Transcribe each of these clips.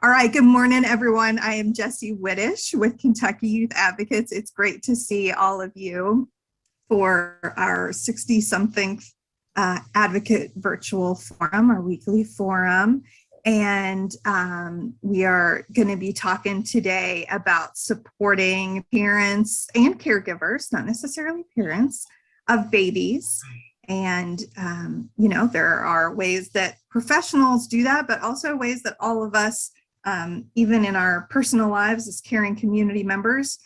All right, good morning, everyone. I am Jessie Whittish with Kentucky Youth Advocates. It's great to see all of you for our 60-something Advocate Virtual Forum, our weekly forum. And we are going to be talking today about supporting parents and caregivers, not necessarily parents, of babies. And, you know, there are ways that professionals do that, but also ways that all of us, even in our personal lives as caring community members,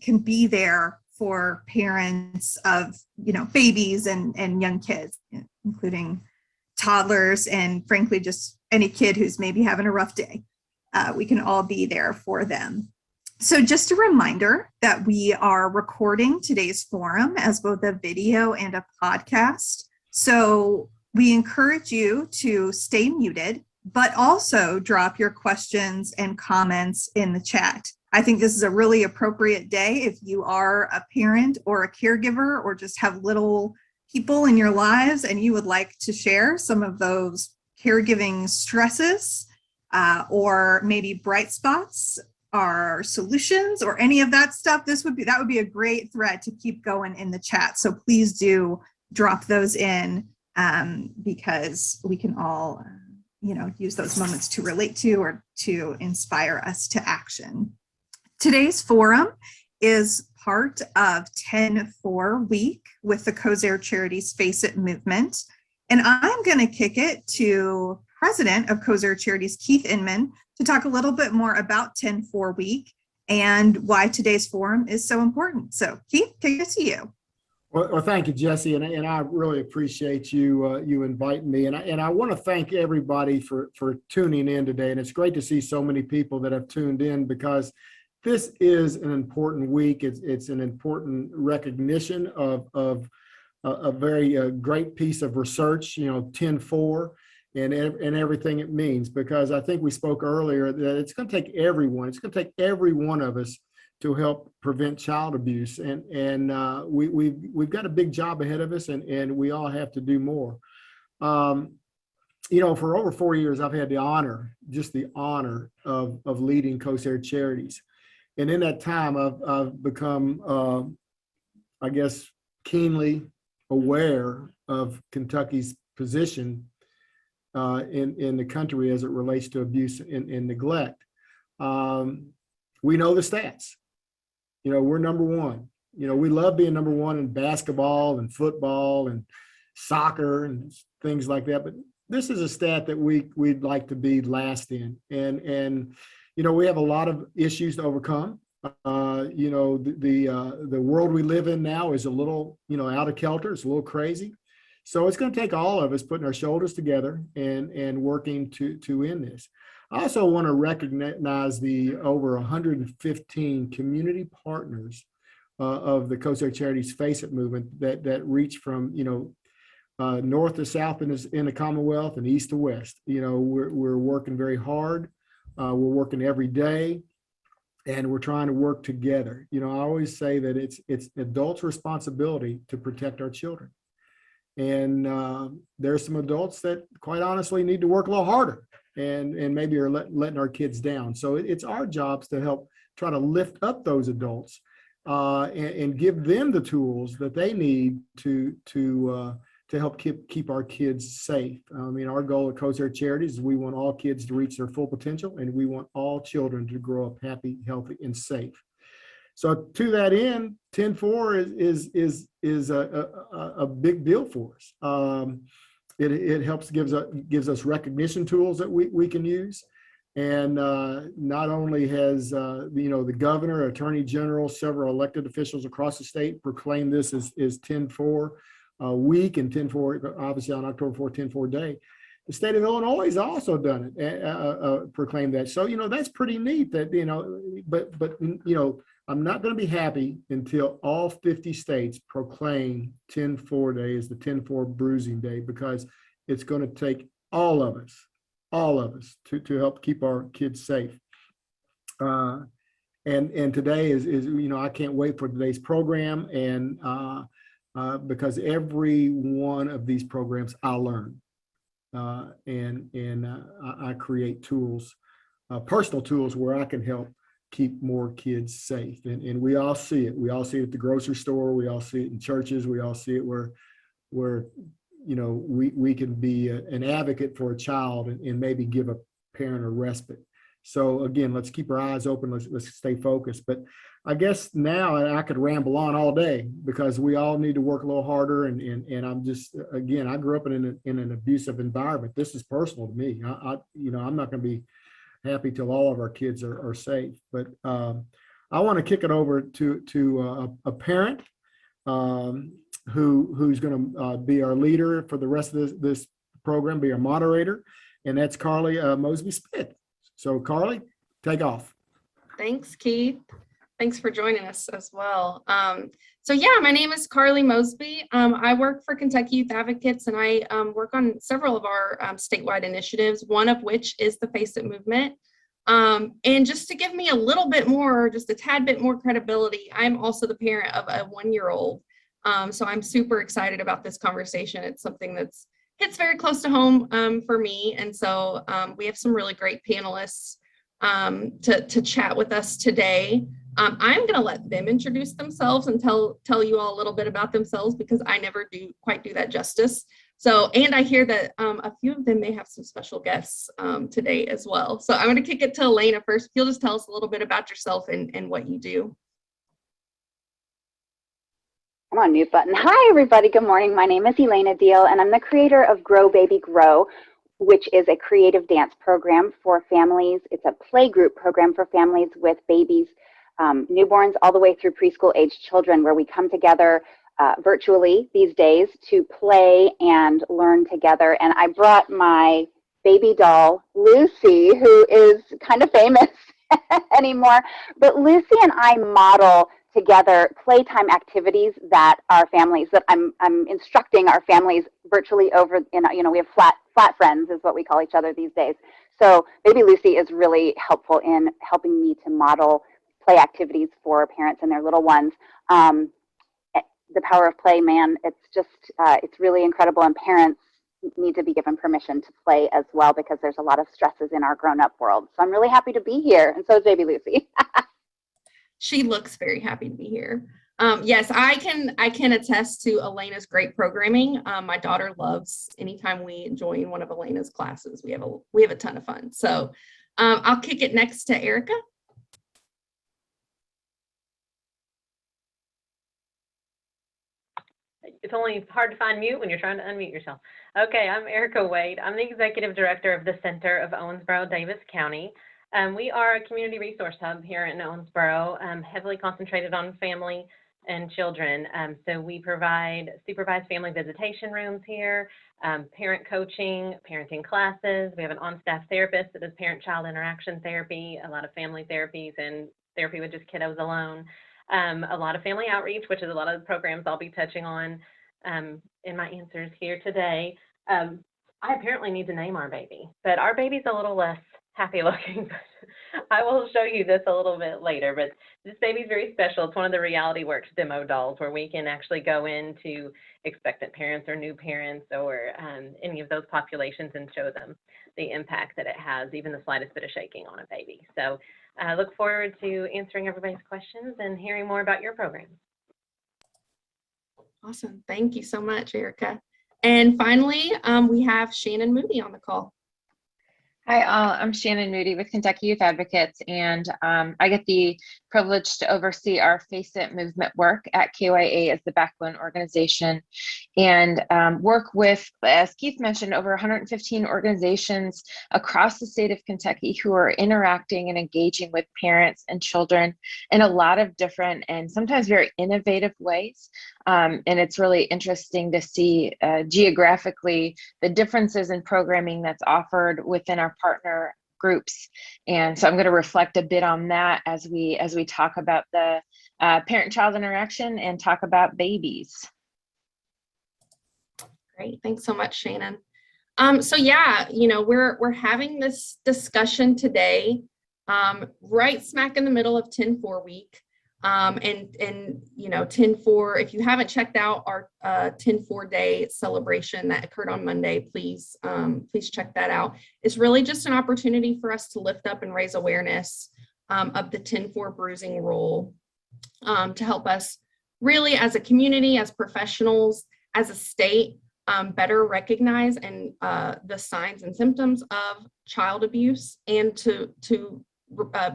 can be there for parents of, you know, babies and young kids, including toddlers and frankly, just any kid who's maybe having a rough day. We can all be there for them. So just a reminder that we are recording today's forum as both a video and a podcast. So we encourage you to stay muted, but also drop your questions and comments in the chat. I think this is a really appropriate day if you are a parent or a caregiver or just have little people in your lives and you would like to share some of those caregiving stresses or maybe bright spots or solutions or any of that stuff. That would be a great thread to keep going in the chat. So please do drop those in because we can all you know, use those moments to relate to or to inspire us to action. Today's forum is part of 10-4 week with the Kosair Charities Face It movement. And I'm going to kick it to President of Kosair Charities, Keith Inman, to talk a little bit more about 10-4 week and why today's forum is so important. So Keith, kick it to you. Well, thank you, Jessie, and I really appreciate you you inviting me, and I want to thank everybody for tuning in today. And it's great to see so many people that have tuned in because this is an important week. It's an important recognition of a very great piece of research. You know, 10-4 and everything it means. Because I think we spoke earlier that it's going to take everyone. It's going to take every one of us to help prevent child abuse. And we've got a big job ahead of us, and we all have to do more. You know, for over 4 years, I've had the honor of leading Kosair Charities. And in that time, I've become, I guess, keenly aware of Kentucky's position in the country as it relates to abuse and neglect. We know the stats. You know, we're number one. You know, we love being number one in basketball and football and soccer and things like that. But this is a stat that we'd like to be last in. And you know, we have a lot of issues to overcome. You know, the world we live in now is a little, you know, out of kilter. It's a little crazy. So it's going to take all of us putting our shoulders together and working to end this. I also want to recognize the over 115 community partners of the Kosair Charities Face It movement that reach from, you know, north to south in the Commonwealth and east to west. You know, we're working very hard. We're working every day, and we're trying to work together. You know, I always say that it's adults' responsibility to protect our children. And there's some adults that, quite honestly, need to work a little harder. And maybe are letting our kids down. So it's our jobs to help try to lift up those adults and give them the tools that they need to help keep our kids safe. I mean, our goal at Kosair Charities is we want all kids to reach their full potential, and we want all children to grow up happy, healthy, and safe. So to that end, 10-4 is a big deal for us. It helps gives us recognition tools that we can use, and not only has you know, the governor, attorney general, several elected officials across the state proclaimed this as 10-4 week and 10-4 obviously on October 4th, 10-4 day. The state of Illinois has also done it, proclaimed that. So you know, that's pretty neat. That, you know, but you know, I'm not going to be happy until all 50 states proclaim 10-4 day as the 10-4 bruising day, because it's going to take all of us to help keep our kids safe. And today is, you know, I can't wait for today's program, and because every one of these programs I learn, and I create tools personal tools where I can help keep more kids safe. And we all see it. We all see it at the grocery store. We all see it in churches. We all see it where we can be an advocate for a child and maybe give a parent a respite. So again, let's keep our eyes open. Let's stay focused. But I guess now I could ramble on all day because we all need to work a little harder. And I'm just, again, I grew up in an abusive environment. This is personal to me. I'm not going to be happy till all of our kids are safe. But I want to kick it over to a parent who's going to be our leader for the rest of this program, be our moderator, and that's Carly Mosby-Smith. So Carly, take off. Thanks, Keith. Thanks for joining us as well. So yeah, my name is Carly Mosby. I work for Kentucky Youth Advocates, and I work on several of our statewide initiatives, one of which is the Face It movement. And just to give me a little bit more, just a tad bit more credibility, I'm also the parent of a 1-year-old. So I'm super excited about this conversation. It's something that's hits very close to home for me. And so we have some really great panelists to chat with us today. I'm going to let them introduce themselves and tell you all a little bit about themselves because I never quite do that justice. So, and I hear that a few of them may have some special guests today as well. So I'm going to kick it to Elena first. If you'll just tell us a little bit about yourself and what you do. Come on, mute button. Hi, everybody. Good morning. My name is Elena Diehl, and I'm the creator of GrowBabyGrow, which is a creative dance program for families. It's a play group program for families with babies, newborns, all the way through preschool age children, where we come together virtually these days to play and learn together. And I brought my baby doll, Lucy, who is kind of famous anymore. But Lucy and I model together playtime activities that our families, that I'm instructing our families virtually over, we have flat friends is what we call each other these days. So baby Lucy is really helpful in helping me to model play activities for parents and their little ones. The power of play, man, it's just, it's really incredible, and parents need to be given permission to play as well because there's a lot of stresses in our grown-up world. So I'm really happy to be here, and so is baby Lucy. She looks very happy to be here. Yes, I can attest to Elena's great programming. My daughter loves anytime we join one of Elena's classes. We have a ton of fun. So I'll kick it next to Erica. It's only hard to find mute when you're trying to unmute yourself. Okay, I'm Erica Wade. I'm the executive director of the Center of Owensboro, Davis County. We are a community resource hub here in Owensboro, heavily concentrated on family and children. So we provide supervised family visitation rooms here, parent coaching, parenting classes. We have an on-staff therapist that does parent-child interaction therapy, a lot of family therapies and therapy with just kiddos alone. A lot of family outreach, which is a lot of the programs I'll be touching on in my answers here today. I apparently need to name our baby, but our baby's a little less happy looking. I will show you this a little bit later, but this baby's very special. It's one of the Reality Works demo dolls where we can actually go into expectant parents or new parents or any of those populations and show them the impact that it has, even the slightest bit of shaking on a baby. So I look forward to answering everybody's questions and hearing more about your program. Awesome. Thank you so much, Erica. And finally, we have Shannon Moody on the call. Hi all, I'm Shannon Moody with Kentucky Youth Advocates, and I get the privilege to oversee our Face It movement work at KYA as the backbone organization, and work with, as Keith mentioned, over 115 organizations across the state of Kentucky who are interacting and engaging with parents and children in a lot of different and sometimes very innovative ways. And it's really interesting to see geographically the differences in programming that's offered within our partner groups. And so I'm going to reflect a bit on that as we talk about the parent-child interaction and talk about babies. Great, thanks so much, Shannon. So yeah, we're having this discussion today, right smack in the middle of 10-4 week. And you know, 10-4, if you haven't checked out our 10-4 day celebration that occurred on Monday, please check that out. It's really just an opportunity for us to lift up and raise awareness of the 10-4 bruising rule, to help us really as a community, as professionals, as a state, better recognize and the signs and symptoms of child abuse, and to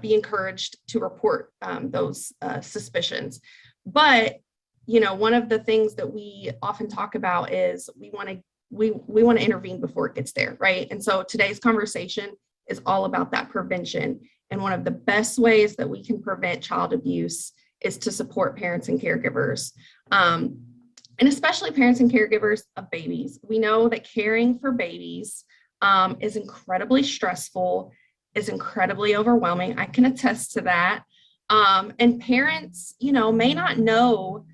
be encouraged to report those suspicions. But you know, one of the things that we often talk about is we want to intervene before it gets there, right? And so today's conversation is all about that prevention. And one of the best ways that we can prevent child abuse is to support parents and caregivers, and especially parents and caregivers of babies. We know that caring for babies is incredibly stressful, is incredibly overwhelming. I can attest to that. And parents, you know, may not know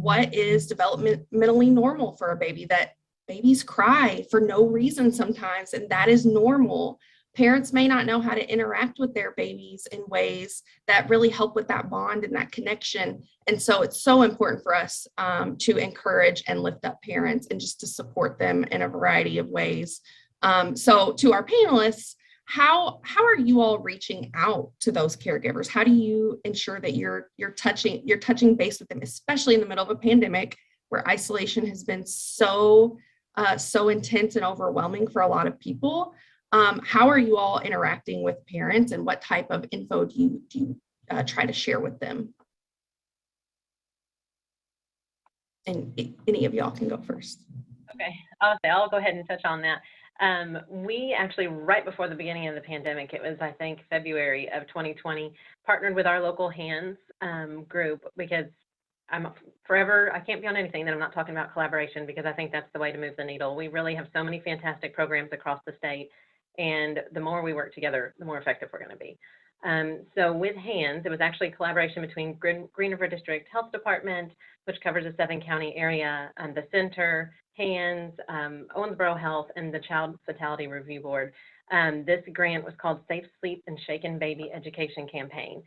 what is developmentally normal for a baby, that babies cry for no reason sometimes, and that is normal. Parents may not know how to interact with their babies in ways that really help with that bond and that connection. And so it's so important for us to encourage and lift up parents and just to support them in a variety of ways. So to our panelists, how are you all reaching out to those caregivers? How do you ensure that you're touching base with them, especially in the middle of a pandemic where isolation has been so intense and overwhelming for a lot of people? How are you all interacting with parents, and what type of info do you try to share with them? And any of y'all can go first. Okay, I'll go ahead and touch on that. We actually, right before the beginning of the pandemic, it was, I think, February of 2020, partnered with our local HANDS group, because I can't be on anything that I'm not talking about collaboration, because I think that's the way to move the needle. We really have so many fantastic programs across the state, and the more we work together, the more effective we're going to be. So with HANDS, it was actually a collaboration between Green River District Health Department, which covers the 7 county area, and the Center, HANDS, Owensboro Health, and the Child Fatality Review Board. This grant was called Safe Sleep and Shaken Baby Education Campaign.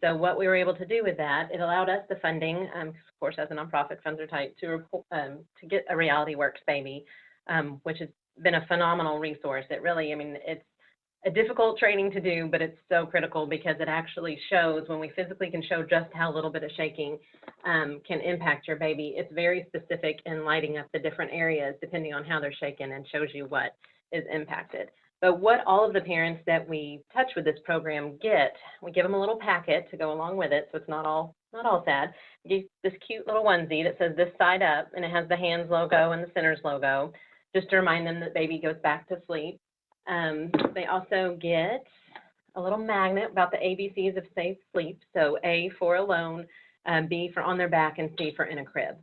So what we were able to do with that, it allowed us the funding, of course, as a nonprofit, funds are tight, to get a Reality Works baby, which has been a phenomenal resource. It really, I mean, it's a difficult training to do, but it's so critical, because it actually shows, when we physically can show just how a little bit of shaking can impact your baby. It's very specific in lighting up the different areas depending on how they're shaken, and shows you what is impacted. But what all of the parents that we touch with this program get, we give them a little packet to go along with it, so it's not all sad. We give this cute little onesie that says "This Side Up," and it has the HANDS logo and the Center's logo, just to remind them that baby goes back to sleep. They also get a little magnet about the ABCs of safe sleep. So A for alone, B for on their back, and C for in a crib.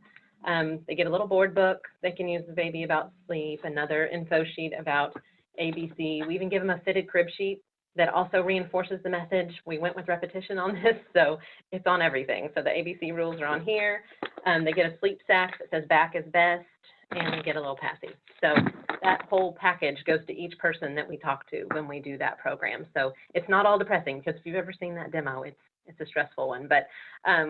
They get a little board book they can use with the baby about sleep, another info sheet about ABC. We even give them a fitted crib sheet that also reinforces the message. We went with repetition on this, so it's on everything. So the ABC rules are on here. They get a sleep sack that says "Back is best," and they get a little passy. So that whole package goes to each person that we talk to when we do that program. So it's not all depressing, because if you've ever seen that demo, it's a stressful one. But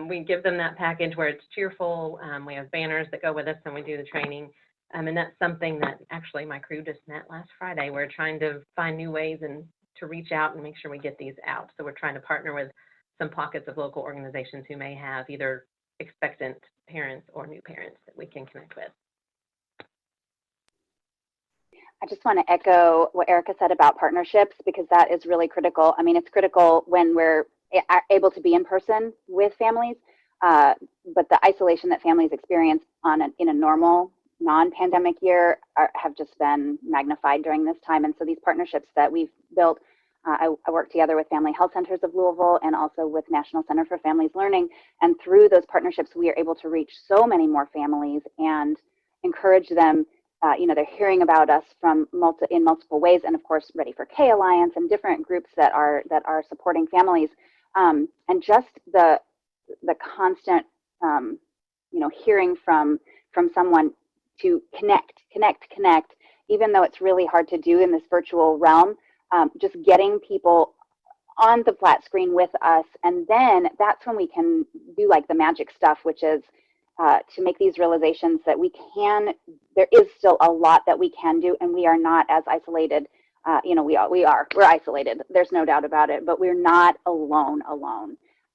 we give them that package where it's cheerful. We have banners that go with us when we do the training. And that's something that actually my crew just met last Friday. We're trying to find new ways and to reach out and make sure we get these out. So we're trying to partner with some pockets of local organizations who may have either expectant parents or new parents that we can connect with. I just want to echo what Erica said about partnerships, because that is really critical. I mean, it's critical when we're able to be in person with families, but the isolation that families experience in a normal non-pandemic year have just been magnified during this time. And so these partnerships that we've built, I work together with Family Health Centers of Louisville and also with National Center for Families Learning. And through those partnerships, we are able to reach so many more families and encourage them. You know, they're hearing about us in multiple ways, and of course, Ready for K Alliance and different groups that are supporting families, and just the constant, you know, hearing from someone to connect, even though it's really hard to do in this virtual realm. Just getting people on the flat screen with us. And then that's when we can do like the magic stuff, which is to make these realizations that there is still a lot that we can do, and we are not as isolated. We're isolated. There's no doubt about it, but we're not alone.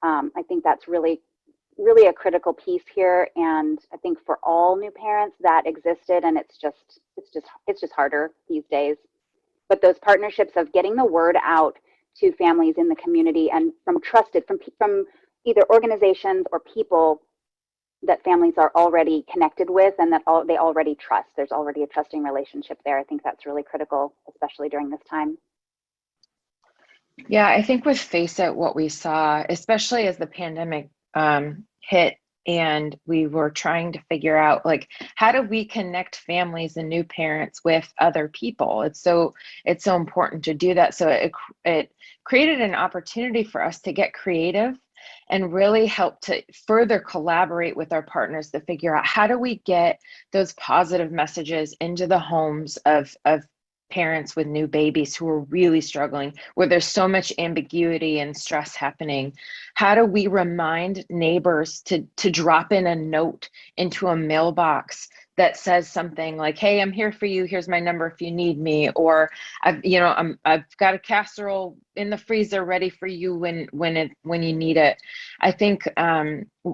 I think that's really a critical piece here. And I think for all new parents that existed, and it's just harder these days. But those partnerships of getting the word out to families in the community and from either organizations or people that families are already connected with and that they already trust. There's already a trusting relationship there. I think that's really critical, especially during this time. Yeah, I think with Face It, what we saw, especially as the pandemic hit and we were trying to figure out, like, how do we connect families and new parents with other people? It's so important to do that. So it created an opportunity for us to get creative and really help to further collaborate with our partners to figure out how do we get those positive messages into the homes of parents with new babies who are really struggling, where there's so much ambiguity and stress happening. How do we remind neighbors to drop in a note into a mailbox that says something like, hey, I'm here for you, here's my number if you need me, or I've got a casserole in the freezer ready for you when you need it. I think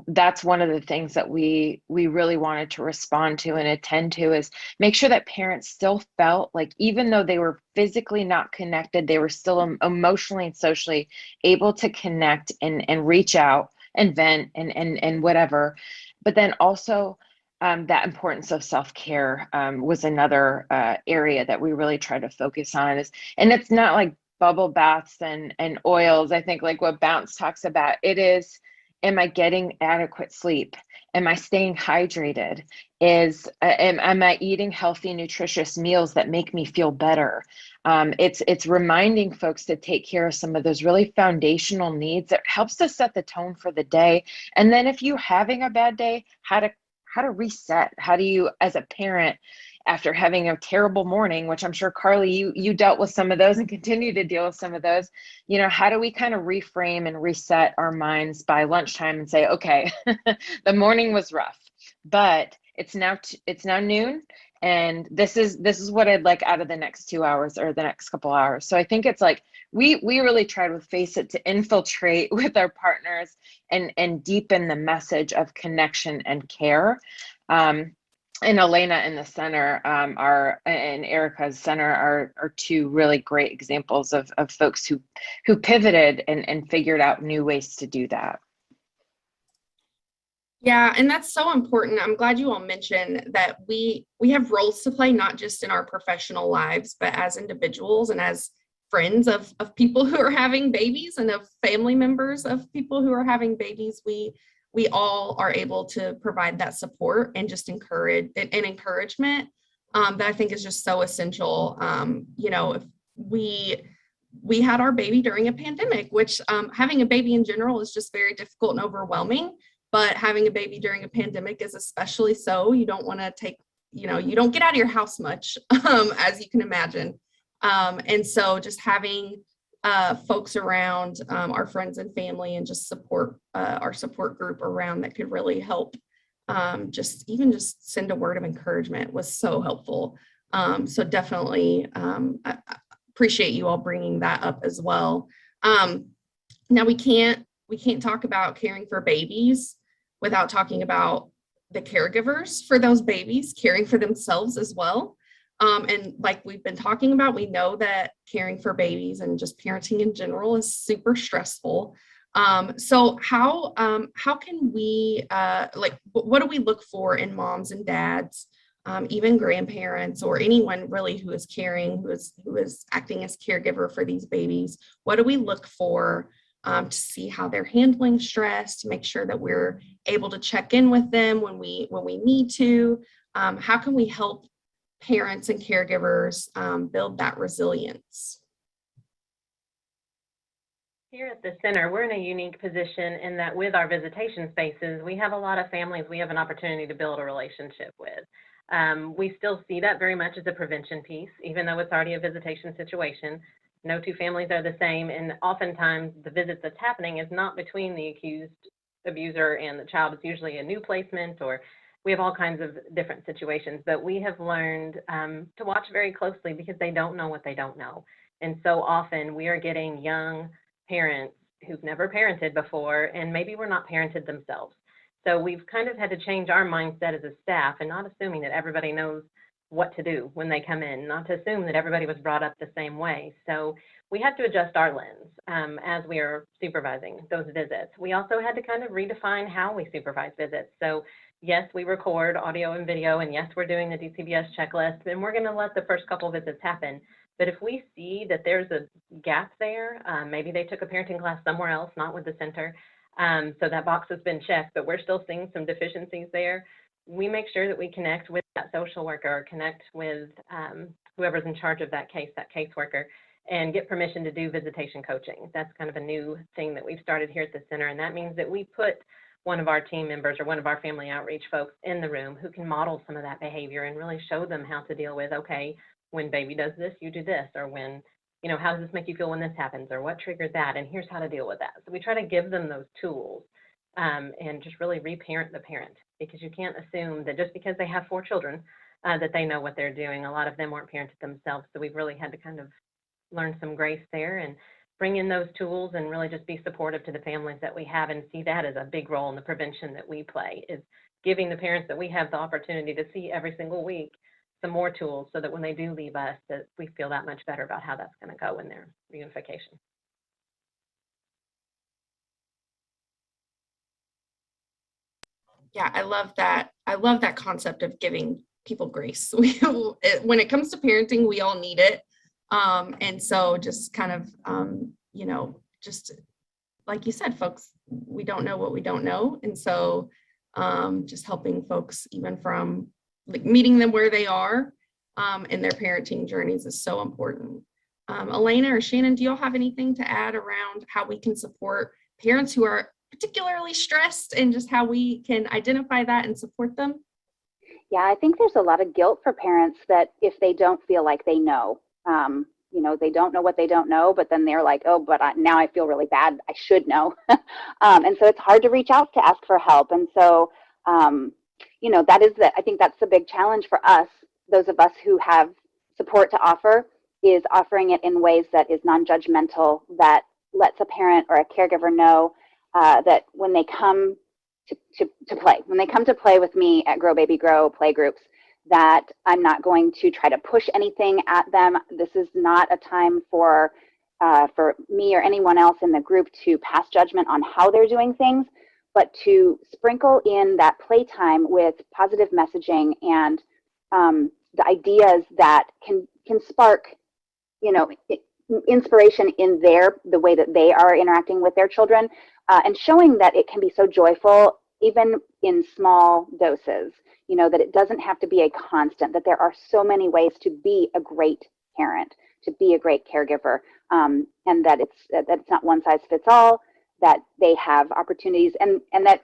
that's one of the things that we really wanted to respond to and attend to, is make sure that parents still felt like, even though they were physically not connected, they were still emotionally and socially able to connect and reach out and vent and whatever. But then also that importance of self-care was another area that we really try to focus on. And it's not like bubble baths and oils. I think like what Bounce talks about, it is, am I getting adequate sleep? Am I staying hydrated? Am I eating healthy, nutritious meals that make me feel better? It's reminding folks to take care of some of those really foundational needs that helps to set the tone for the day. And then if you're having a bad day, how to reset? How do you, as a parent, after having a terrible morning, which I'm sure, Carly, you dealt with some of those and continue to deal with some of those, how do we kind of reframe and reset our minds by lunchtime and say, okay, the morning was rough, but it's now noon, and this is what I'd like out of the next 2 hours or the next couple hours. So I think it's like, we really tried with Face It to infiltrate with our partners and deepen the message of connection and care. And Elena in the center and Erica's center are two really great examples of folks who pivoted and figured out new ways to do that. Yeah, and that's so important. I'm glad you all mentioned that we have roles to play, not just in our professional lives, but as individuals and as friends of people who are having babies and of family members of people who are having babies. We all are able to provide that support and just encouragement that I think is just so essential. If we had our baby during a pandemic, which having a baby in general is just very difficult and overwhelming, but having a baby during a pandemic is especially so. You don't want to you don't get out of your house much, as you can imagine. And so just having folks around, our friends and family, and just our support group around that could really help, just send a word of encouragement was so helpful. So definitely I appreciate you all bringing that up as well. Now we can't talk about caring for babies without talking about the caregivers for those babies caring for themselves as well. And like we've been talking about, we know that caring for babies and just parenting in general is super stressful. So how can we, what do we look for in moms and dads, even grandparents or anyone really who is caring, who is acting as caregiver for these babies? What do we look for to see how they're handling stress, to make sure that we're able to check in with them when we need to? How can we help parents and caregivers build that resilience? Here at the center, we're in a unique position in that with our visitation spaces, we have a lot of families we have an opportunity to build a relationship with. We still see that very much as a prevention piece, even though it's already a visitation situation. No two families are the same, and oftentimes the visits that's happening is not between the accused abuser and the child. It's usually a new placement, or we have all kinds of different situations. But we have learned to watch very closely because they don't know what they don't know. And so often we are getting young parents who've never parented before, and maybe were not parented themselves. So we've kind of had to change our mindset as a staff, and not assuming that everybody knows what to do when they come in, not to assume that everybody was brought up the same way. So we had to adjust our lens as we are supervising those visits. We also had to kind of redefine how we supervise visits. So yes, we record audio and video, and yes, we're doing the DCBS checklist, and we're going to let the first couple visits happen. But if we see that there's a gap there, maybe they took a parenting class somewhere else, not with the center, so that box has been checked, but we're still seeing some deficiencies there, we make sure that we connect with that social worker, or connect with whoever's in charge of that case, that caseworker, and get permission to do visitation coaching. That's kind of a new thing that we've started here at the center, and that means that we put one of our team members or one of our family outreach folks in the room who can model some of that behavior and really show them how to deal with, okay, when baby does this, you do this, or when, you know, how does this make you feel when this happens, or what triggered that, and here's how to deal with that. So we try to give them those tools and just really reparent the parent, because you can't assume that just because they have 4 children that they know what they're doing. A lot of them weren't parented themselves, so we've really had to kind of learn some grace there and bring in those tools and really just be supportive to the families that we have, and see that as a big role in the prevention that we play, is giving the parents that we have the opportunity to see every single week some more tools, so that when they do leave us, that we feel that much better about how that's going to go in their reunification. Yeah, I love that. I love that concept of giving people grace. When it comes to parenting, we all need it. And so just kind of, you know, just like you said, folks, we don't know what we don't know. And so just helping folks, even from like meeting them where they are in their parenting journeys, is so important. Elena or Shannon, do y'all have anything to add around how we can support parents who are particularly stressed, and just how we can identify that and support them? Yeah, I think there's a lot of guilt for parents that if they don't feel like they know, you know, they don't know what they don't know, but then they're like, oh, but now I feel really bad. I should know. And so it's hard to reach out to ask for help. And so, you know, I think that's the big challenge for us, those of us who have support to offer, is offering it in ways that is non-judgmental, that lets a parent or a caregiver know that when they come to play with me at Grow Baby Grow play groups, that I'm not going to try to push anything at them. This is not a time for me or anyone else in the group to pass judgment on how they're doing things, but to sprinkle in that playtime with positive messaging and the ideas that can spark, you know, inspiration in the way that they are interacting with their children, and showing that it can be so joyful even in small doses, you know, that it doesn't have to be a constant, that there are so many ways to be a great parent, to be a great caregiver, and that it's not one size fits all, that they have opportunities, and that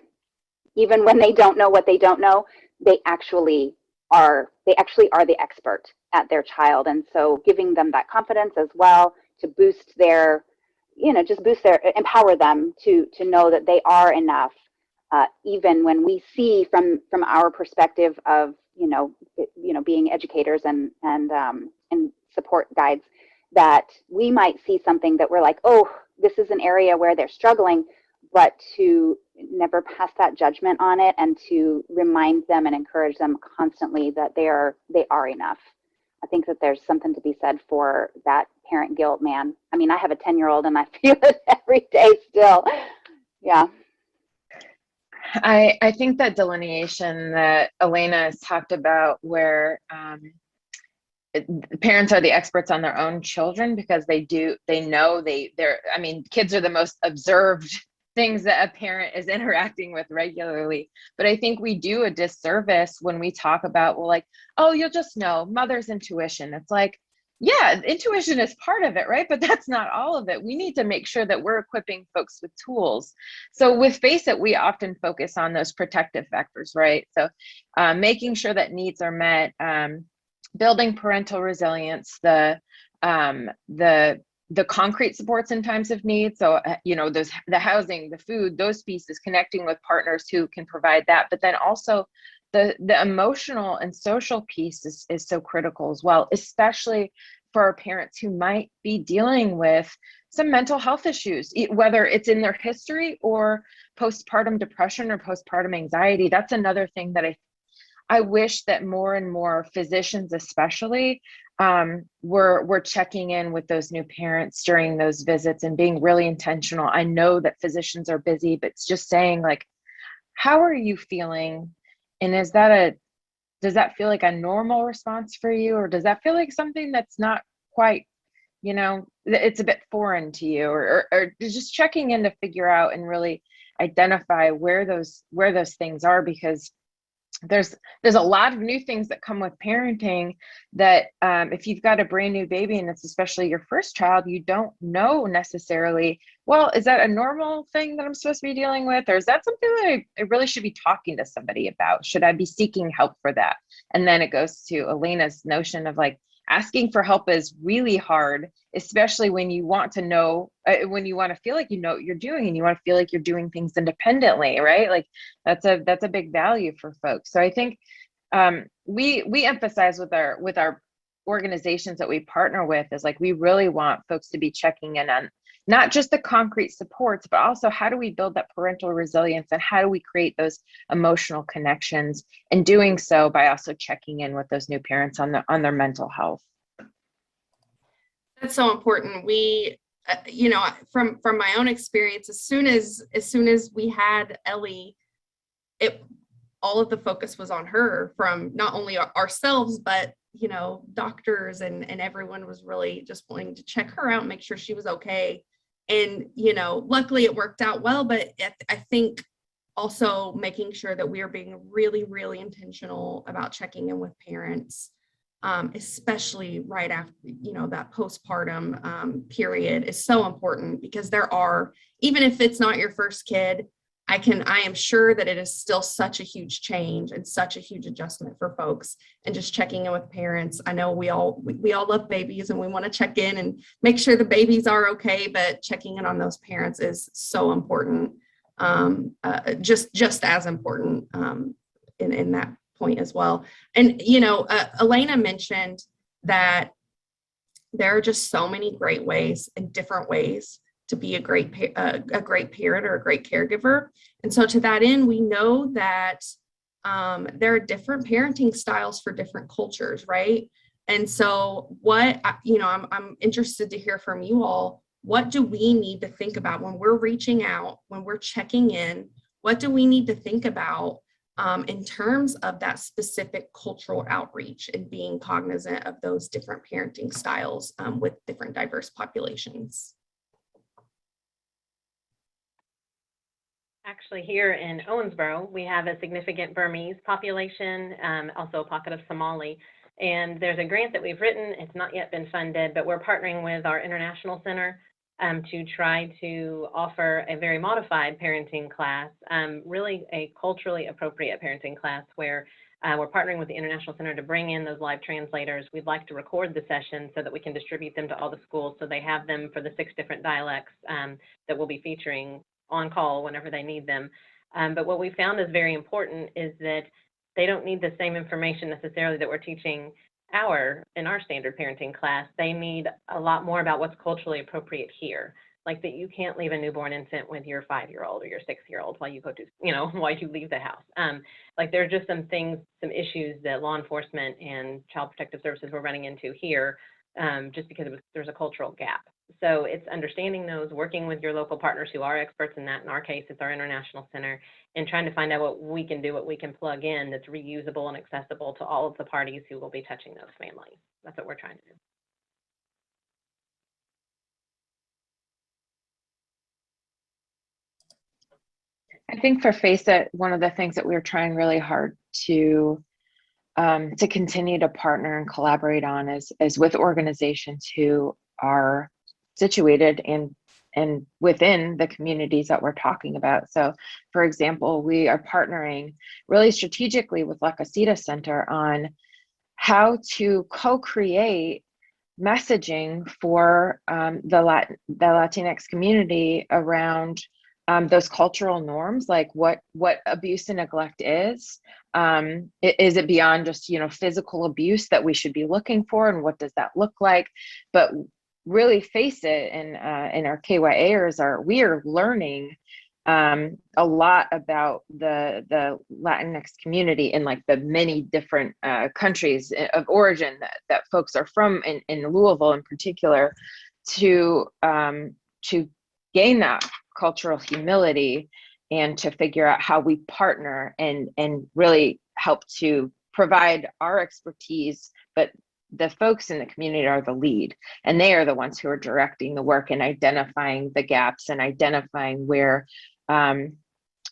even when they don't know what they don't know, they actually are the expert at their child. And so giving them that confidence as well to boost their, you know, empower them to know that they are enough, even when we see from our perspective of, you know, being educators and support guides, that we might see something that we're like, oh, this is an area where they're struggling, but to never pass that judgment on it, and to remind them and encourage them constantly that they are enough. I think that there's something to be said for that parent guilt, man. I mean, I have a 10-year-old and I feel it every day still. Yeah. I think that delineation that Elena has talked about, where parents are the experts on their own children, because they know I mean, kids are the most observed things that a parent is interacting with regularly. But I think we do a disservice when we talk about, well, like, oh, you'll just know, mother's intuition. It's like, yeah, intuition is part of it, right? But that's not all of it. We need to make sure that we're equipping folks with tools. So with Face It, we often focus on those protective factors, right? So making sure that needs are met, building parental resilience, the the concrete supports in times of need. So, those, the housing, the food, those pieces, connecting with partners who can provide that. But then also the emotional and social piece is so critical as well, especially for our parents who might be dealing with some mental health issues, whether it's in their history or postpartum depression or postpartum anxiety. That's another thing that I wish that more and more physicians especially were checking in with those new parents during those visits and being really intentional. I know that physicians are busy, but it's just saying, like, how are you feeling? And does that feel like a normal response for you? Or does that feel like something that's not quite, it's a bit foreign to you, or just checking in to figure out and really identify where those things are, because there's a lot of new things that come with parenting that if you've got a brand new baby, and it's especially your first child, you don't know necessarily, well, is that a normal thing that I'm supposed to be dealing with? Or is that something that I really should be talking to somebody about? Should I be seeking help for that? And then it goes to Elena's notion of, like, asking for help is really hard, especially when you want to know, when you want to feel like you know what you're doing, and you want to feel like you're doing things independently, right? Like that's a big value for folks. So I think we emphasize with our organizations that we partner with is, like, we really want folks to be checking in on not just the concrete supports, but also how do we build that parental resilience, and how do we create those emotional connections, and doing so by also checking in with those new parents on their mental health. That's so important. We, from my own experience, as soon as we had Ellie, all of the focus was on her, from not only ourselves, but doctors and everyone was really just wanting to check her out and make sure she was okay. And luckily it worked out well, but I think also making sure that we are being really, really intentional about checking in with parents, especially right after, that postpartum period is so important, because there are, even if it's not your first kid, I am sure that it is still such a huge change and such a huge adjustment for folks, and just checking in with parents. I know we all love babies, and we want to check in and make sure the babies are okay, but checking in on those parents is so important, just as important in that point as well. And Elena mentioned that there are just so many great ways and different ways to be a great parent or a great caregiver. And so to that end, we know that there are different parenting styles for different cultures, right? And so I'm interested to hear from you all. What do we need to think about when we're reaching out, when we're checking in? What do we need to think about in terms of that specific cultural outreach, and being cognizant of those different parenting styles with different diverse populations? Actually, here in Owensboro, we have a significant Burmese population, also a pocket of Somali. And there's a grant that we've written. It's not yet been funded, but we're partnering with our international center to try to offer a very modified parenting class, really a culturally appropriate parenting class, where we're partnering with the International Center to bring in those live translators. We'd like to record the sessions so that we can distribute them to all the schools, so they have them for the 6 different dialects that we'll be featuring on call whenever they need them. But what we found is very important is that they don't need the same information necessarily that we're teaching in our standard parenting class. They need a lot more about what's culturally appropriate here, like that you can't leave a newborn infant with your 5-year-old or your 6-year-old while you go to, while you leave the house. Like there are just some issues that law enforcement and child protective services were running into here, just because there's a cultural gap. So it's understanding those, working with your local partners who are experts in that. In our case, it's our international center, and trying to find out what we can do, what we can plug in that's reusable and accessible to all of the parties who will be touching those families. That's what we're trying to do. I think for Face It, one of the things that we're trying really hard to continue to partner and collaborate on is with organizations who are situated and within the communities that we're talking about. So for example, we are partnering really strategically with La Casita Center on how to co-create messaging for the Latinx community around those cultural norms, like what abuse and neglect is. Is it beyond just, you know, physical abuse that we should be looking for, and what does that look like? But really face it, and our KYAers we are learning a lot about the Latinx community in like the many different countries of origin that folks are from in Louisville in particular, to gain that cultural humility and to figure out how we partner and really help to provide our expertise, but the folks in the community are the lead, and they are the ones who are directing the work and identifying the gaps and identifying where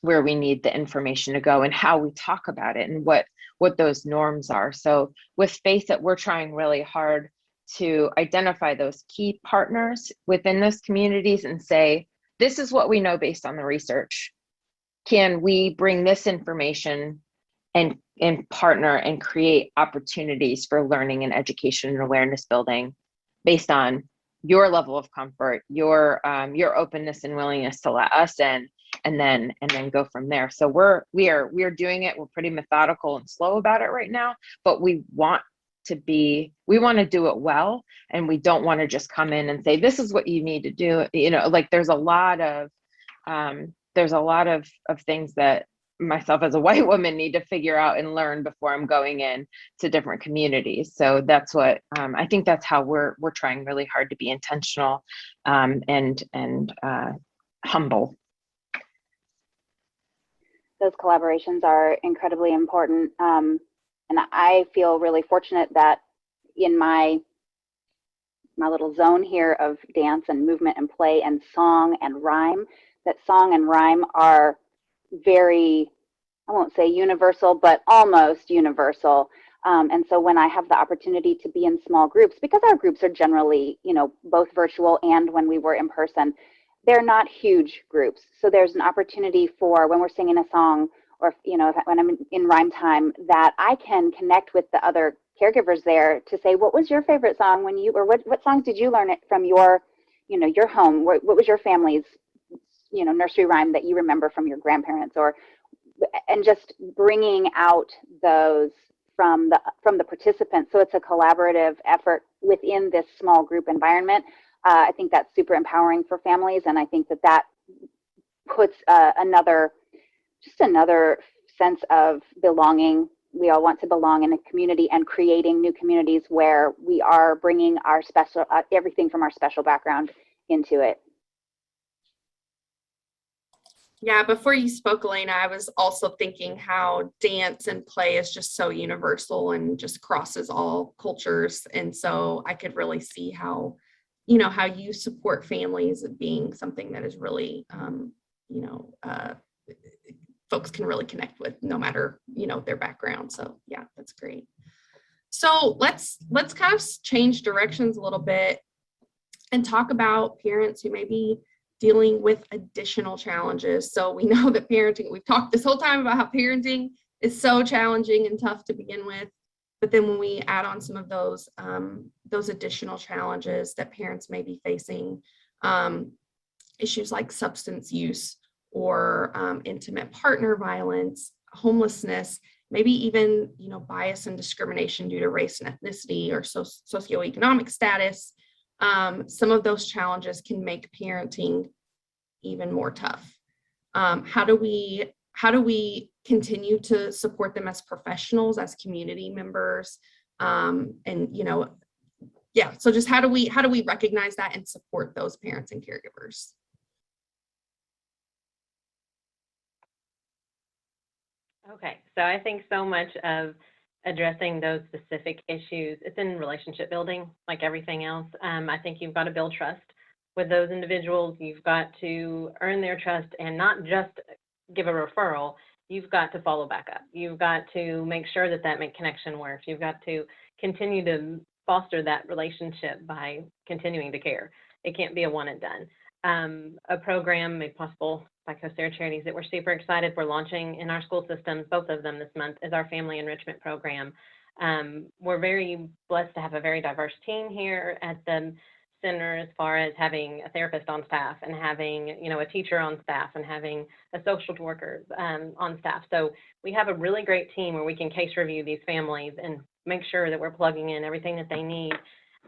we need the information to go and how we talk about it and what those norms are. So with Face It, we're trying really hard to identify those key partners within those communities and say, this is what we know based on the research. Can we bring this information and partner and create opportunities for learning and education and awareness building based on your level of comfort, your openness and willingness to let us in, and then go from there. So we are doing it. We're pretty methodical and slow about it right now, but we want to do it well, and we don't want to just come in and say, this is what you need to do. You know, like there's a lot of things that myself as a white woman need to figure out and learn before I'm going in to different communities. So that's what I think that's how we're trying really hard to be intentional and humble. Those collaborations are incredibly important. And I feel really fortunate that in my little zone here of dance and movement and play and song and rhyme, that song and rhyme are very, I won't say universal, but almost universal. And so when I have the opportunity to be in small groups, because our groups are generally, you know, both virtual and when we were in person, they're not huge groups. So there's an opportunity for when we're singing a song, or, you know, when I'm in rhyme time, that I can connect with the other caregivers there to say, what was your favorite song when you, or what songs did you learn it from your, you know, your home? What was your family's, you know, nursery rhyme that you remember from your grandparents? Or, and just bringing out those from the participants. So it's a collaborative effort within this small group environment. I think that's super empowering for families, and I think that puts another sense of belonging. We all want to belong in a community, and creating new communities where we are bringing our special, everything from our special background into it. Yeah, before you spoke, Elena, I was also thinking how dance and play is just so universal and just crosses all cultures. And so I could really see how, you know, how you support families being something that is really, folks can really connect with no matter, you know, their background. So yeah, that's great. So let's kind of change directions a little bit and talk about parents who may be dealing with additional challenges. So we know that parenting, we've talked this whole time about how parenting is so challenging and tough to begin with. But then when we add on some of those additional challenges that parents may be facing, issues like substance use or intimate partner violence, homelessness, maybe even, you know, bias and discrimination due to race and ethnicity or socioeconomic status, some of those challenges can make parenting even more tough. How do we continue to support them as professionals, as community members, and, you know, yeah. So just how do we recognize that and support those parents and caregivers? Okay, so I think so much of addressing those specific issues, it's in relationship building, like everything else. I think you've got to build trust with those individuals. You've got to earn their trust and not just give a referral. You've got to follow back up. You've got to make sure that connection works. You've got to continue to foster that relationship by continuing to care. It can't be a one and done. A program made possible by Kosair Charities that we're super excited for launching in our school systems, both of them this month, is our family enrichment program. We're very blessed to have a very diverse team here at the center, as far as having a therapist on staff and having, a teacher on staff and having a social worker on staff. So we have a really great team where we can case review these families and make sure that we're plugging in everything that they need.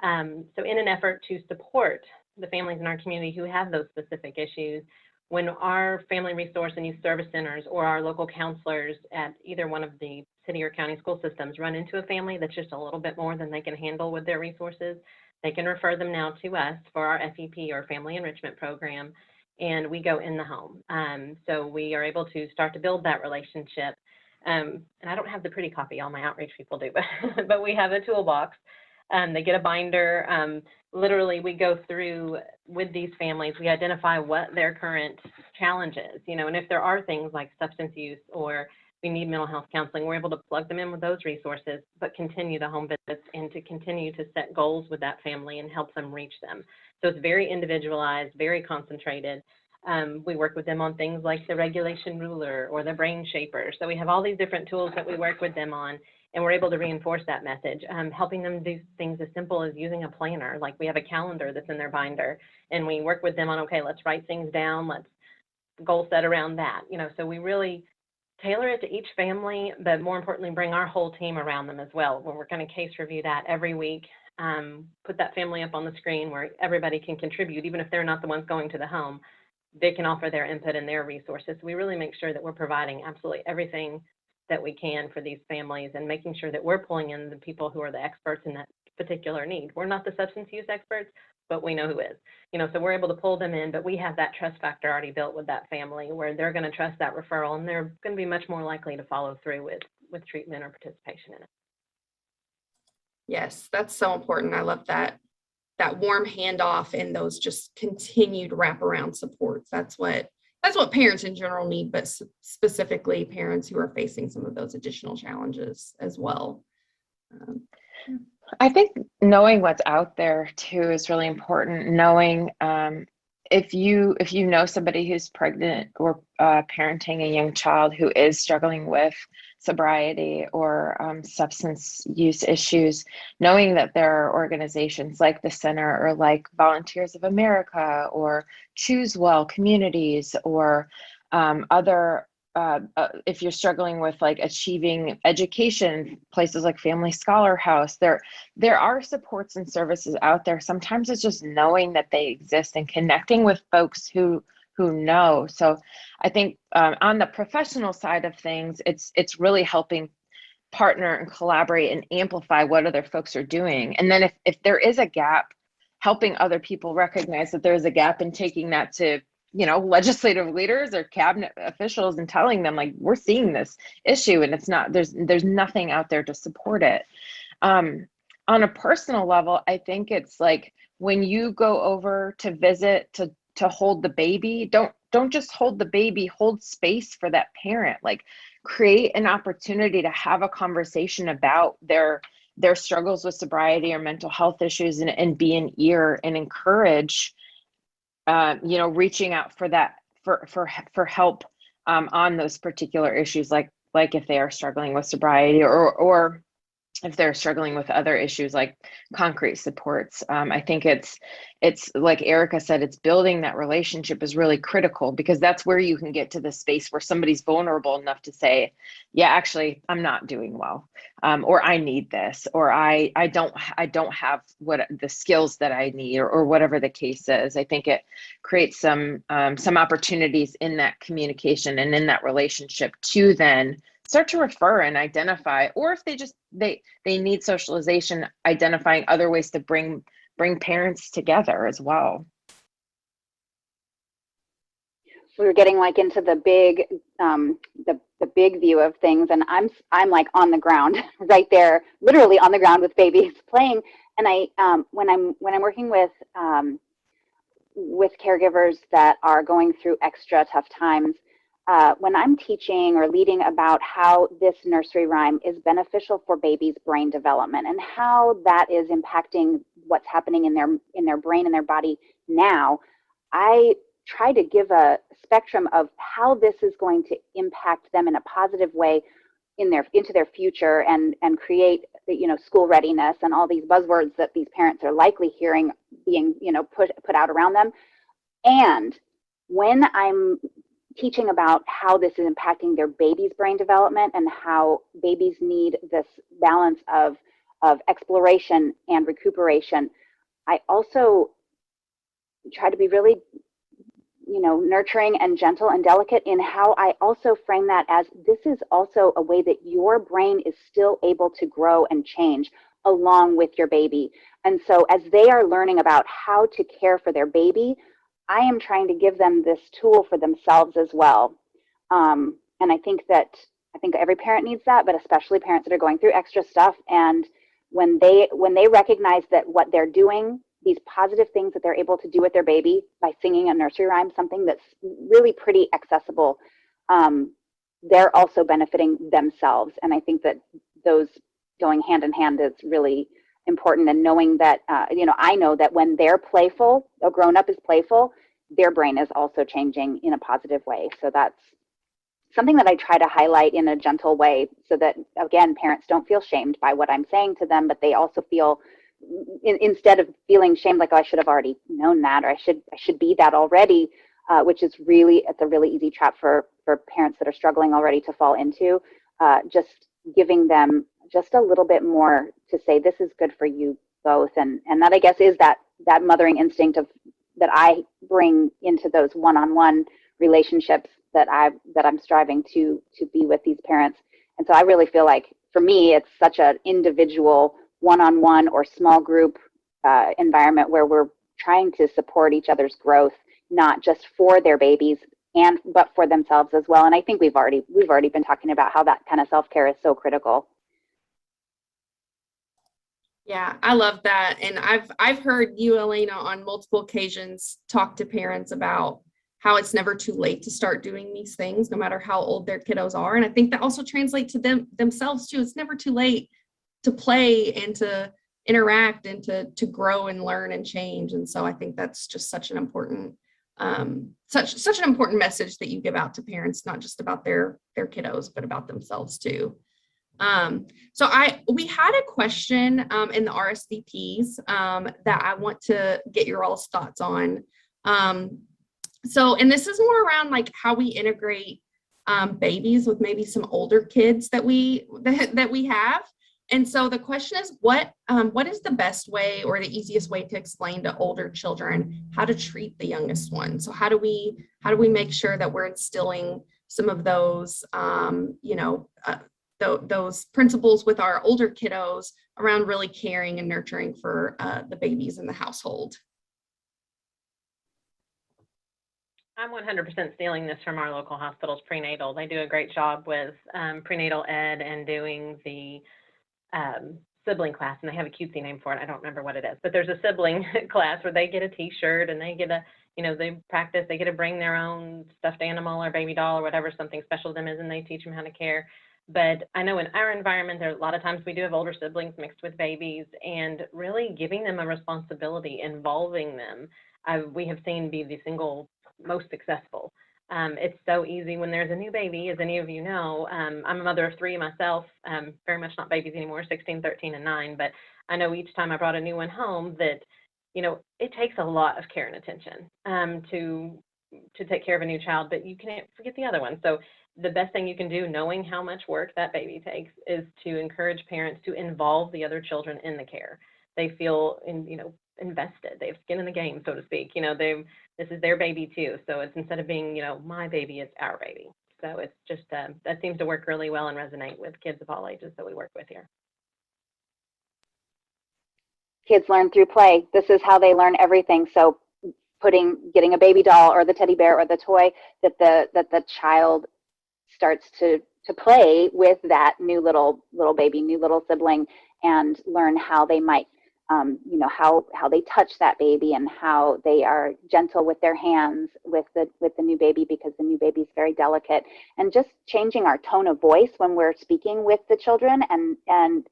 So in an effort to support the families in our community who have those specific issues, when our family resource and youth service centers or our local counselors at either one of the city or county school systems run into a family that's just a little bit more than they can handle with their resources, they can refer them now to us for our FEP or Family Enrichment Program, and we go in the home. So we are able to start to build that relationship. And I don't have the pretty copy, all my outreach people do, but we have a toolbox. They get a binder. Literally, we go through with these families, we identify what their current challenge is, and if there are things like substance use or we need mental health counseling, we're able to plug them in with those resources, but continue the home visits and to continue to set goals with that family and help them reach them. So it's very individualized, very concentrated. We work with them on things like the regulation ruler or the brain shaper. So we have all these different tools that we work with them on, and we're able to reinforce that message, helping them do things as simple as using a planner. Like we have a calendar that's in their binder, and we work with them on, okay, let's write things down, let's goal set around that. So we really tailor it to each family, but more importantly, bring our whole team around them as well, where we're going to case review that every week, put that family up on the screen where everybody can contribute, even if they're not the ones going to the home, they can offer their input and their resources. We really make sure that we're providing absolutely everything that we can for these families and making sure that we're pulling in the people who are the experts in that particular need. We're not the substance use experts, but we know who is. So we're able to pull them in, but we have that trust factor already built with that family where they're going to trust that referral and they're going to be much more likely to follow through with treatment or participation in it. Yes, that's so important. I love that warm handoff and those just continued wraparound supports. That's what parents in general need, but specifically parents who are facing some of those additional challenges as well. I think knowing what's out there too is really important. Knowing if you know somebody who's pregnant or parenting a young child who is struggling with sobriety or substance use issues, knowing that there are organizations like the Center or like Volunteers of America or Choose Well Communities or other if you're struggling with like achieving education, places like Family Scholar House, there are supports and services out there. Sometimes it's just knowing that they exist and connecting with folks who know. So I think on the professional side of things, it's really helping partner and collaborate and amplify what other folks are doing. And then if there is a gap, helping other people recognize that there's a gap and taking that to legislative leaders or cabinet officials and telling them like, we're seeing this issue and it's not, there's nothing out there to support it. On a personal level, I think it's like when you go over to visit to hold the baby, don't just hold the baby, hold space for that parent, like create an opportunity to have a conversation about their struggles with sobriety or mental health issues and be an ear and encourage reaching out for that, for help on those particular issues, like if they are struggling with sobriety or if they're struggling with other issues like concrete supports. I think it's like Erica said, it's building that relationship is really critical because that's where you can get to the space where somebody's vulnerable enough to say, yeah, actually, I'm not doing well, or I need this, or I don't have what the skills that I need, or whatever the case is. I think it creates some opportunities in that communication and in that relationship to then start to refer and identify, or if they need socialization, identifying other ways to bring parents together as well. We were getting like into the big the big view of things, and I'm like on the ground right there, literally on the ground with babies playing. And I when I'm working with caregivers that are going through extra tough times, when I'm teaching or leading about how this nursery rhyme is beneficial for babies' brain development and how that is impacting what's happening in their brain and their body now, I try to give a spectrum of how this is going to impact them in a positive way into their future and create school readiness and all these buzzwords that these parents are likely hearing being, put out around them. And when I'm teaching about how this is impacting their baby's brain development and how babies need this balance of exploration and recuperation, I also try to be really, nurturing and gentle and delicate in how I also frame that as this is also a way that your brain is still able to grow and change along with your baby. And so as they are learning about how to care for their baby, I am trying to give them this tool for themselves as well. And I think every parent needs that, but especially parents that are going through extra stuff. And when they recognize that what they're doing, these positive things that they're able to do with their baby by singing a nursery rhyme, something that's really pretty accessible, they're also benefiting themselves. And I think that those going hand in hand is really important. And knowing that, I know that when they're playful, a grown-up is playful, their brain is also changing in a positive way. So that's something that I try to highlight in a gentle way so that, again, parents don't feel shamed by what I'm saying to them, but they also feel, instead of feeling shamed like, oh, I should have already known that, or I should be that already, which is it's a really easy trap for parents that are struggling already to fall into, just giving them just a little bit more to say, this is good for you both. And that, I guess, is that mothering instinct that I bring into those one-on-one relationships that I'm striving to be with these parents. And so I really feel like, for me, it's such an individual one-on-one or small group environment where we're trying to support each other's growth, not just for their babies but for themselves as well. And I think we've already been talking about how that kind of self-care is so critical. Yeah, I love that. And I've heard you, Elena, on multiple occasions talk to parents about how it's never too late to start doing these things, no matter how old their kiddos are. And I think that also translates to themselves too. It's never too late to play and to interact and to grow and learn and change. And so I think that's just such an important such an important message that you give out to parents, not just about their kiddos, but about themselves too. So we had a question in the RSVPs that I want to get your all's thoughts on. And this is more around like how we integrate babies with maybe some older kids that we have. And so the question is, what is the best way or the easiest way to explain to older children how to treat the youngest one? So how do we make sure that we're instilling some of those those principles with our older kiddos around really caring and nurturing for the babies in the household? I'm 100% stealing this from our local hospital's prenatal. They do a great job with prenatal ed and doing the sibling class, and they have a cutesy name for it. I don't remember what it is, but there's a sibling class where they get a t-shirt and they get they practice, they get to bring their own stuffed animal or baby doll or whatever something special to them is, and they teach them how to care. But I know in our environment, there are a lot of times we do have older siblings mixed with babies, and really giving them a responsibility, involving them, we have seen be the single most successful. It's so easy when there's a new baby, as any of you know. I'm a mother of 3 myself, very much not babies anymore, 16, 13, and 9. But I know each time I brought a new one home that, it takes a lot of care and attention to take care of a new child, but you can't forget the other one. So the best thing you can do, knowing how much work that baby takes, is to encourage parents to involve the other children in the care. They feel invested. They have skin in the game, so to speak. This is their baby too. So it's, instead of being, my baby, it's our baby. So it's just, that seems to work really well and resonate with kids of all ages that we work with here. Kids learn through play. This is how they learn everything. So getting a baby doll or the teddy bear or the toy that the child starts to play with that new little baby, new little sibling, and learn how they might how they touch that baby and how they are gentle with their hands with the new baby, because the new baby is very delicate. And just changing our tone of voice when we're speaking with the children and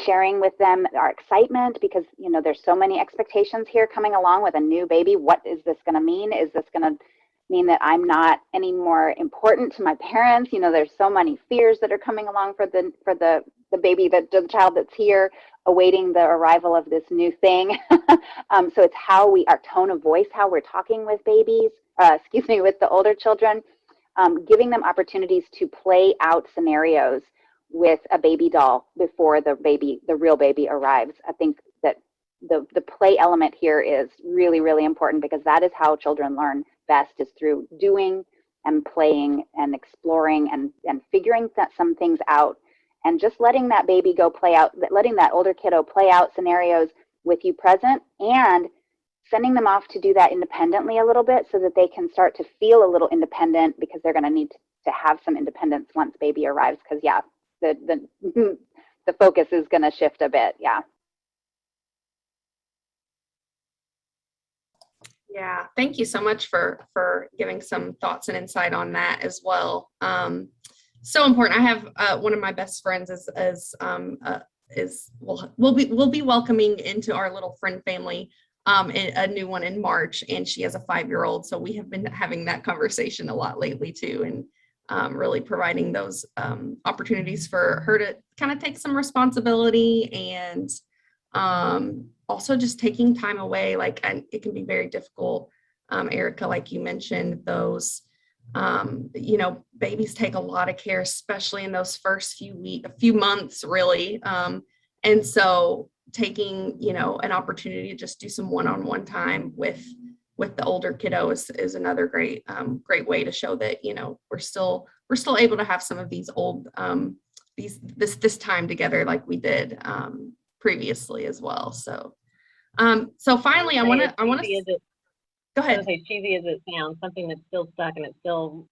sharing with them our excitement, because there's so many expectations here coming along with a new baby. What is this going to mean? Is this going to mean that I'm not any more important to my parents? There's so many fears that are coming along for the the baby, the child that's here, awaiting the arrival of this new thing. So it's how our tone of voice, how we're talking with babies, with the older children, giving them opportunities to play out scenarios with a baby doll before the real baby arrives. I think that the play element here is really, really important, because that is how children learn best, is through doing and playing and exploring and figuring some things out, and just letting that baby go play out, letting that older kiddo play out scenarios with you present, and sending them off to do that independently a little bit, so that they can start to feel a little independent, because they're going to need to have some independence once baby arrives. Because yeah, the focus is going to shift a bit. Yeah. Yeah, thank you so much for giving some thoughts and insight on that as well. So important. I have one of my best friends we'll be welcoming into our little friend family a new one in March, and she has a 5-year-old. So we have been having that conversation a lot lately too, and really providing those opportunities for her to kind of take some responsibility, and also just taking time away. And it can be very difficult. Erica, like you mentioned, those, babies take a lot of care, especially in those first few months, really. And so taking, an opportunity to just do some one-on-one time with the older kiddo is another great way to show that, we're still able to have some of these old, this time together like we did previously as well. So finally, I want to go ahead. As cheesy as it sounds, something that's still stuck and it still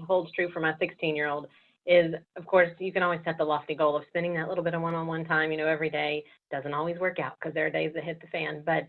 holds true for my 16-year-old is, of course, you can always set the lofty goal of spending that little bit of one-on-one time, every day. Doesn't always work out, because there are days that hit the fan, but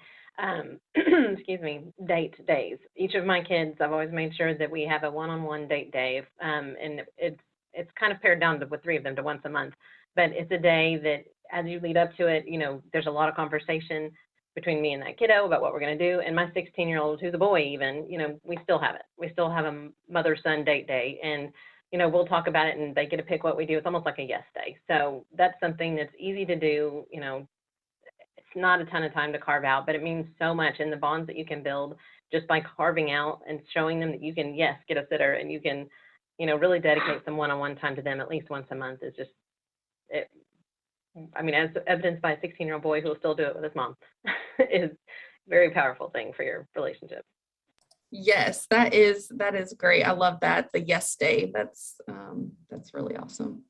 date days. Each of my kids, I've always made sure that we have a one-on-one date day, and it's kind of pared down with 3 of them to once a month, but it's a day that, as you lead up to it, there's a lot of conversation between me and that kiddo about what we're going to do. And my 16-year-old, who's a boy even, we still have it. We still have a mother-son date day, and, we'll talk about it, and they get to pick what we do. It's almost like a yes day. So that's something that's easy to do. It's not a ton of time to carve out, but it means so much in the bonds that you can build just by carving out and showing them that you can, yes, get a sitter, and you can, really dedicate some one-on-one time to them at least once a month. Is just, as evidenced by a 16-year-old boy who will still do it with his mom, is a very powerful thing for your relationship. Yes, that is great. I love that. The yes day. That's really awesome.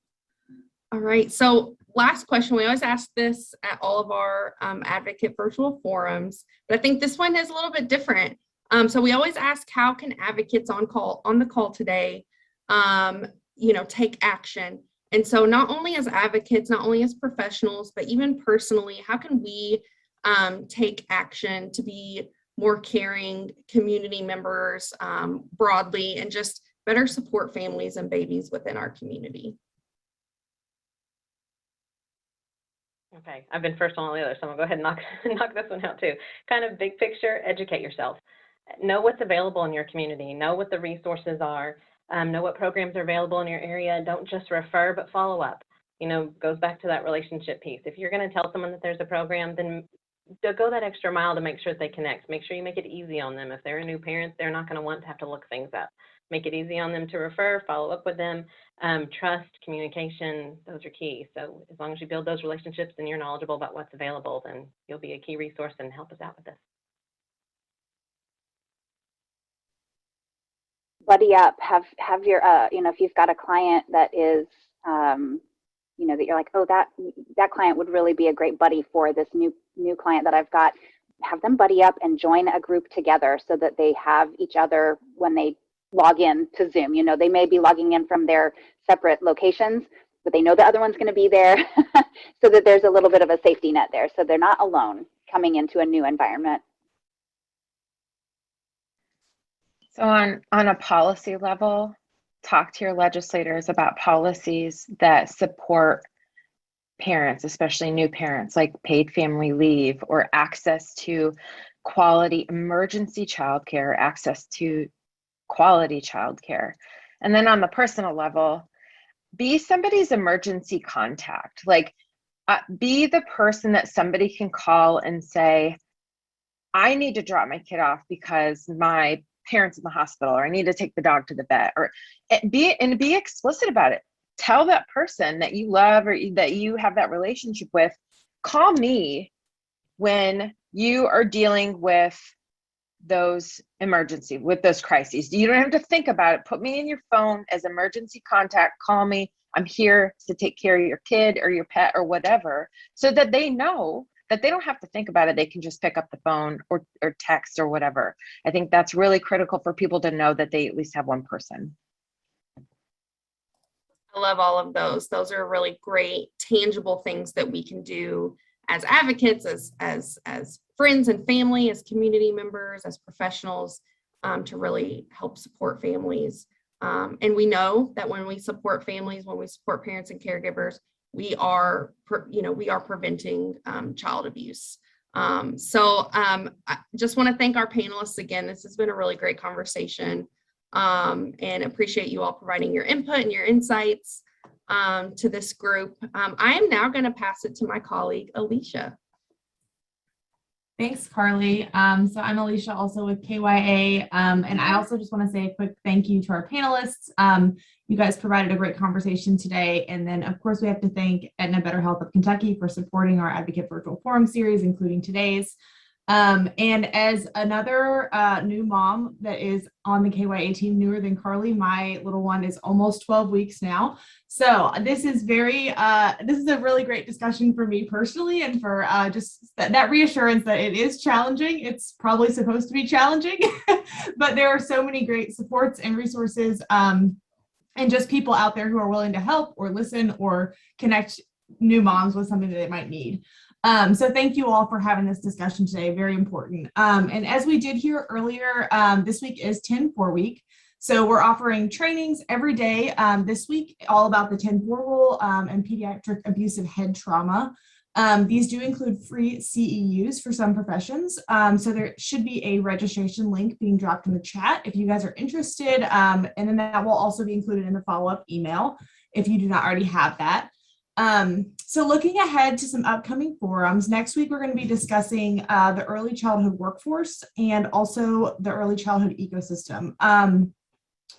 All right. So last question. We always ask this at all of our advocate virtual forums, but I think this one is a little bit different. So we always ask, how can advocates on the call today, take action? And so not only as advocates, not only as professionals, but even personally, how can we take action to be more caring community members broadly, and just better support families and babies within our community? Okay, I've been first on all the others, so I'm gonna go ahead and knock this one out too. Kind of big picture, educate yourself. Know what's available in your community. Know what the resources are. Know what programs are available in your area. Don't just refer, but follow up. Goes back to that relationship piece. If you're going to tell someone that there's a program, then go that extra mile to make sure that they connect. Make sure you make it easy on them. If they're a new parent, they're not going to want to have to look things up. Make it easy on them to refer, follow up with them. Trust, communication, those are key. So as long as you build those relationships and you're knowledgeable about what's available, then you'll be a key resource and help us out with this. Buddy up, have your, if you've got a client that is, that you're like, oh, that client would really be a great buddy for this new client that I've got, have them buddy up and join a group together, so that they have each other when they log in to Zoom. They may be logging in from their separate locations, but they know the other one's going to be there, so that there's a little bit of a safety net there, so they're not alone coming into a new environment. So on a policy level, talk to your legislators about policies that support parents, especially new parents, like paid family leave or access to quality emergency childcare, access to quality childcare. And then on the personal level, be somebody's emergency contact. Like, be the person that somebody can call and say, I need to drop my kid off because my parents in the hospital, or I need to take the dog to the vet, or be explicit about it. Tell that person that you love or that you have that relationship with, call me when you are dealing with those crises. You don't have to think about it. Put me in your phone as emergency contact. Call me. I'm here to take care of your kid or your pet or whatever, so that they know that they don't have to think about it. They can just pick up the phone or text or whatever. I think that's really critical for people to know that they at least have one person. I love all of those. Those are really great, tangible things that we can do as advocates, as friends and family, as community members, as professionals, to really help support families. And we know that when we support families, when we support parents and caregivers, we are preventing child abuse. So I just want to thank our panelists again. This has been a really great conversation, and appreciate you all providing your input and your insights to this group. I am now going to pass it to my colleague, Alicia. Thanks, Carly. So I'm Alicia, also with KYA, and I also just want to say a quick thank you to our panelists. You guys provided a great conversation today, and then of course we have to thank Aetna Better Health of Kentucky for supporting our Advocate Virtual Forum series, including today's. And as another new mom that is on the KYA team, newer than Carly, my little one is almost 12 weeks now. So this is a really great discussion for me personally, and for just that reassurance that it is challenging. It's probably supposed to be challenging, but there are so many great supports and resources, and just people out there who are willing to help or listen or connect new moms with something that they might need. So thank you all for having this discussion today, very important. And as we did hear earlier, this week is 10-4 week. So we're offering trainings every day this week, all about the 10-4 rule and pediatric abusive head trauma. These do include free CEUs for some professions. So there should be a registration link being dropped in the chat if you guys are interested. And then that will also be included in the follow-up email if you do not already have that. So looking ahead to some upcoming forums, next week we're going to be discussing the early childhood workforce and also the early childhood ecosystem.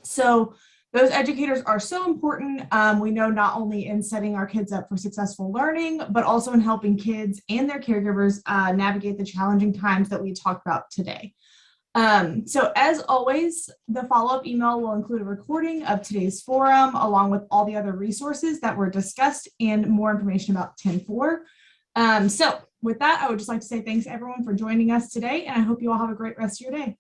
So those educators are so important. We know not only in setting our kids up for successful learning, but also in helping kids and their caregivers navigate the challenging times that we talked about today. So as always, the follow-up email will include a recording of today's forum, along with all the other resources that were discussed and more information about 10-4. So with that, I would just like to say thanks everyone for joining us today, and I hope you all have a great rest of your day.